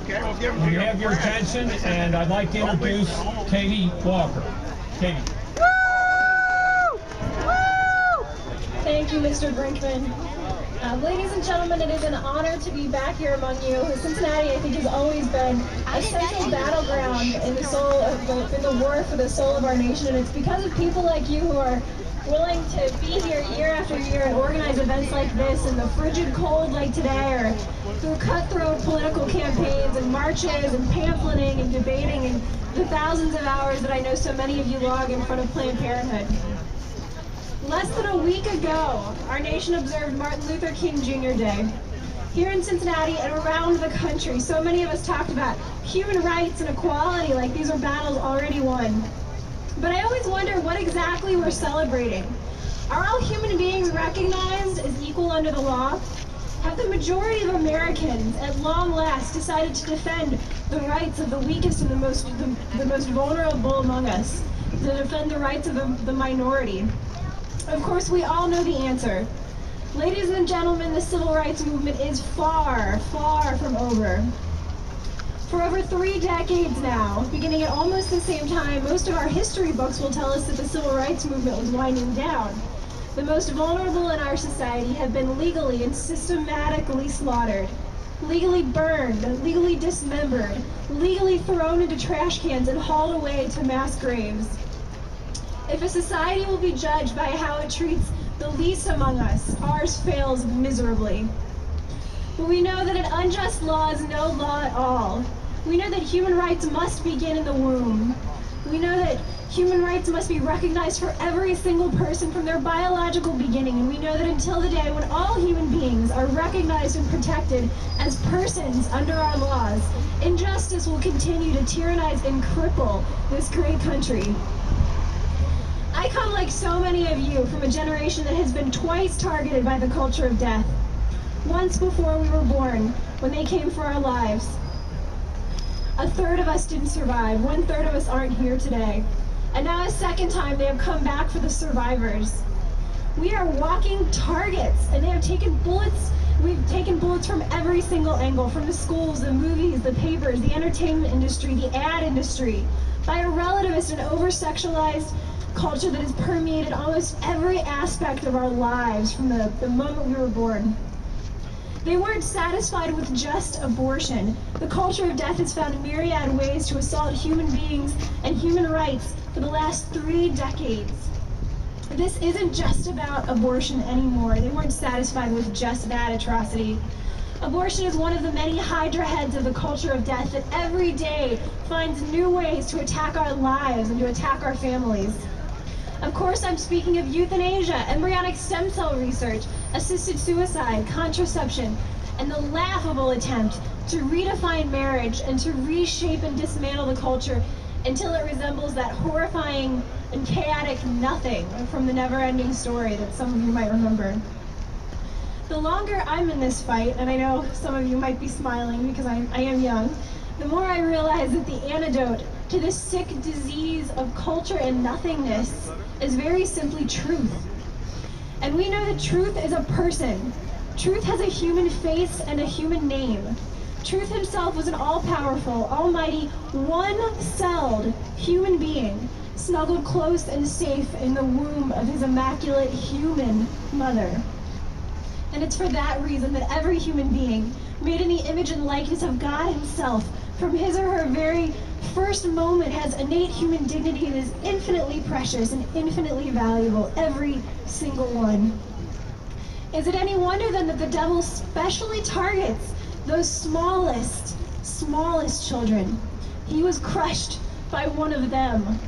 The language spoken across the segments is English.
Okay, we'll give We have your attention, and I'd like to introduce Katie Walker. Katie. Woo! Woo! Thank you, Mr. Brinkman. Ladies and gentlemen, it is an honor to be back here among you. Cincinnati, I think, has always been a central battleground in the soul of in the war for the soul of our nation, and it's because of people like you who are willing to be here year after year and organize events like this in the frigid cold like today, or through cutthroat political campaigns and marches and pamphleting and debating and the thousands of hours that I know so many of you log in front of Planned Parenthood. Less than a week ago, our nation observed Martin Luther King Jr. Day. Here in Cincinnati and around the country, so many of us talked about human rights and equality like these are battles already won. But I always wonder what exactly we're celebrating. Are all human beings recognized as equal under the law? Have the majority of Americans at long last decided to defend the rights of the weakest and the most vulnerable among us, to defend the rights of the minority? Of course, we all know the answer. Ladies and gentlemen, the civil rights movement is far, far from over. For over 3 decades now, beginning at almost the same time, most of our history books will tell us that the civil rights movement was winding down. The most vulnerable in our society have been legally and systematically slaughtered, legally burned, legally dismembered, legally thrown into trash cans and hauled away to mass graves. If a society will be judged by how it treats the least among us, ours fails miserably. But we know that an unjust law is no law at all. We know that human rights must begin in the womb. We know that human rights must be recognized for every single person from their biological beginning, and we know that until the day when all human beings are recognized and protected as persons under our laws, injustice will continue to tyrannize and cripple this great country. I come, like so many of you, from a generation that has been twice targeted by the culture of death. Once before we were born, when they came for our lives. A third of us didn't survive. 1/3 of us aren't here today. And now a second time they have come back for the survivors. We are walking targets, and they have taken bullets. We've taken bullets from every single angle, from the schools, the movies, the papers, the entertainment industry, the ad industry, by a relativist and over-sexualized culture that has permeated almost every aspect of our lives from the moment we were born. They weren't satisfied with just abortion. The culture of death has found myriad ways to assault human beings and human rights for the last 3 decades. This isn't just about abortion anymore. They weren't satisfied with just that atrocity. Abortion is one of the many hydra heads of the culture of death that every day finds new ways to attack our lives and to attack our families. Of course, I'm speaking of euthanasia, embryonic stem cell research, assisted suicide, contraception, and the laughable attempt to redefine marriage and to reshape and dismantle the culture until it resembles that horrifying and chaotic nothing from the Never-Ending Story that some of you might remember. The longer I'm in this fight, and I know some of you might be smiling because I am young, the more I realize that the antidote to this sick disease of culture and nothingness is very simply truth. And we know that truth is a person. Truth has a human face and a human name. Truth himself was an all-powerful, almighty, one-celled human being, snuggled close and safe in the womb of his immaculate human mother. And it's for that reason that every human being, made in the image and likeness of God himself, from his or her very first moment has innate human dignity and is infinitely precious and infinitely valuable, every single one. Is it any wonder then that the devil specially targets those smallest children? He was crushed by one of them.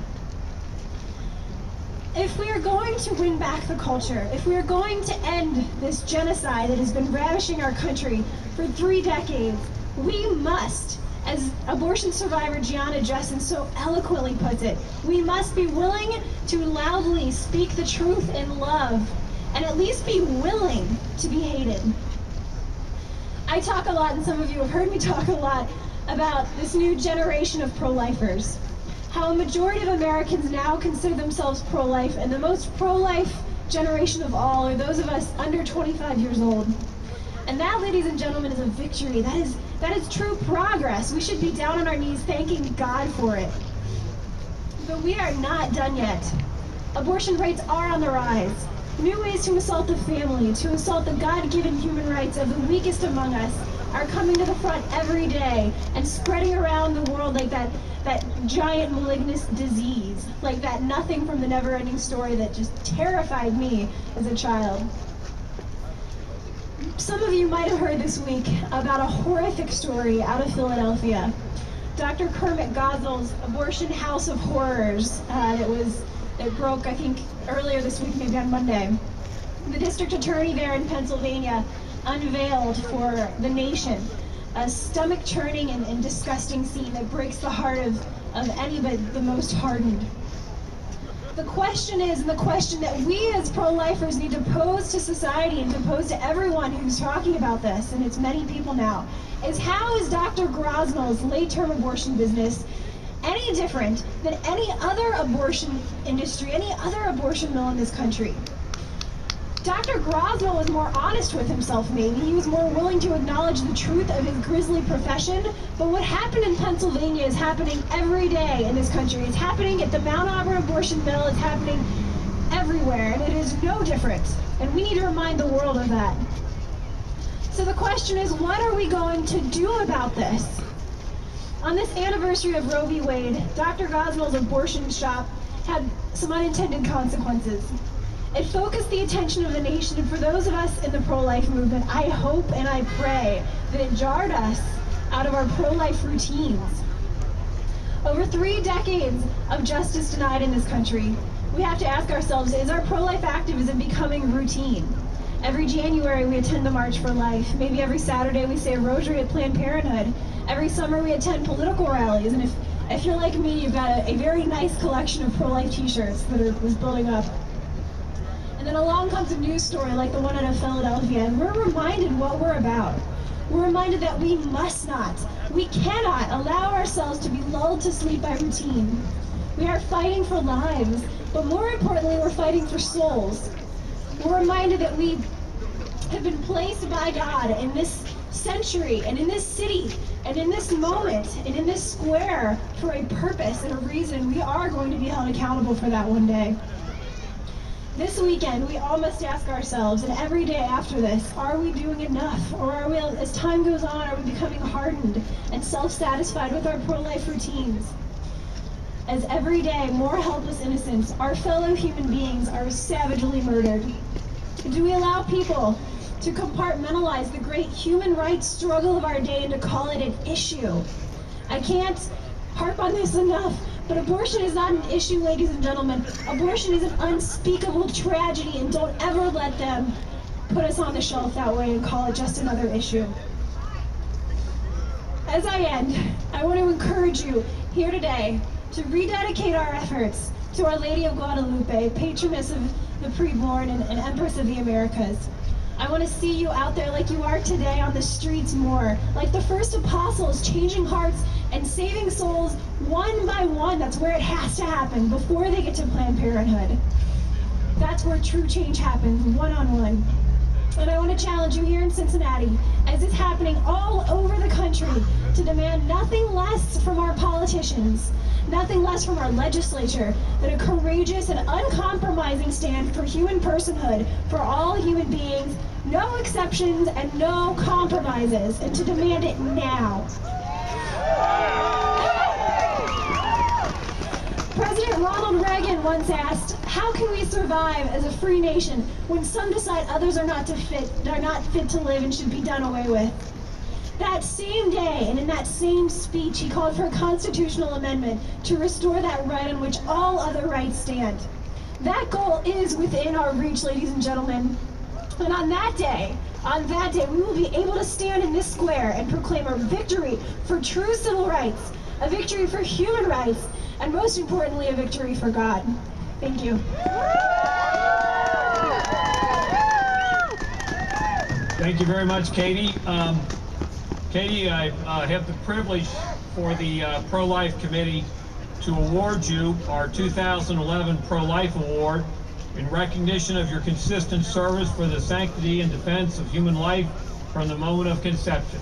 If we are going to win back the culture, if we are going to end this genocide that has been ravishing our country for 3 decades, we must, as abortion survivor Gianna Jessen so eloquently puts it, we must be willing to loudly speak the truth in love, and at least be willing to be hated. I talk a lot, and some of you have heard me talk a lot, about this new generation of pro-lifers. How a majority of Americans now consider themselves pro-life, and the most pro-life generation of all are those of us under 25 years old. And that, ladies and gentlemen, is a victory. That is That is true progress. We should be down on our knees thanking God for it. But we are not done yet. Abortion rates are on the rise. New ways to assault the family, to assault the God-given human rights of the weakest among us are coming to the front every day and spreading around the world like that giant malignant disease, like that nothing from the never-ending story that just terrified me as a child. Some of you might have heard this week about a horrific story out of Philadelphia. Dr. Kermit Gosnell's Abortion House of Horrors. It broke, I think, earlier this week, maybe on Monday. The district attorney there in Pennsylvania unveiled for the nation a stomach-churning and disgusting scene that breaks the heart of any but the most hardened. The question is, and the question that we as pro-lifers need to pose to society and to pose to everyone who's talking about this, and it's many people now, is how is Dr. Gosnell's late-term abortion business any different than any other abortion industry, any other abortion mill in this country? Dr. Gosnell was more honest with himself, maybe. He was more willing to acknowledge the truth of his grisly profession. But what happened in Pennsylvania is happening every day in this country. It's happening at the Mount Auburn abortion mill. It's happening everywhere, and it is no different. And we need to remind the world of that. So the question is, what are we going to do about this? On this anniversary of Roe v. Wade, Dr. Gosnell's abortion shop had some unintended consequences. It focused the attention of the nation, and for those of us in the pro-life movement, I hope and I pray that it jarred us out of our pro-life routines. Over 3 decades of justice denied in this country, we have to ask ourselves, is our pro-life activism becoming routine? Every January we attend the March for Life. Maybe every Saturday we say a rosary at Planned Parenthood. Every summer we attend political rallies, and if you're like me, you've got a very nice collection of pro-life t-shirts that was building up. And then along comes a news story like the one out of Philadelphia, and we're reminded what we're about. We're reminded that we must not, we cannot allow ourselves to be lulled to sleep by routine. We are fighting for lives, but more importantly, we're fighting for souls. We're reminded that we have been placed by God in this century, and in this city, and in this moment, and in this square for a purpose and a reason. We are going to be held accountable for that one day. This weekend, we all must ask ourselves, and every day after this, are we doing enough? Or are we, as time goes on, are we becoming hardened and self-satisfied with our pro-life routines? As every day, more helpless innocents, our fellow human beings, are savagely murdered. Do we allow people to compartmentalize the great human rights struggle of our day and to call it an issue? I can't harp on this enough, but abortion is not an issue, ladies and gentlemen. Abortion is an unspeakable tragedy, and don't ever let them put us on the shelf that way and call it just another issue. As I end, I want to encourage you here today to rededicate our efforts to Our Lady of Guadalupe, patroness of the preborn and Empress of the Americas. I want to see you out there like you are today on the streets more, like the first apostles, changing hearts and saving souls one by one. That's where it has to happen before they get to Planned Parenthood. That's where true change happens, one-on-one. And I want to challenge you here in Cincinnati, as it's happening all over the country, to demand nothing less from our politicians, nothing less from our legislature than a courageous and uncompromising stand for human personhood for all human beings, no exceptions and no compromises, and to demand it now. President Ronald Reagan once asked, how can we survive as a free nation when some decide others are not fit to live and should be done away with? That same day, and in that same speech, he called for a constitutional amendment to restore that right on which all other rights stand. That goal is within our reach, ladies and gentlemen. And on that day, we will be able to stand in this square and proclaim a victory for true civil rights, a victory for human rights, and most importantly, a victory for God. Thank you. Thank you very much, Katie. Katie, I have the privilege for the Pro-Life Committee to award you our 2011 Pro-Life Award in recognition of your consistent service for the sanctity and defense of human life from the moment of conception.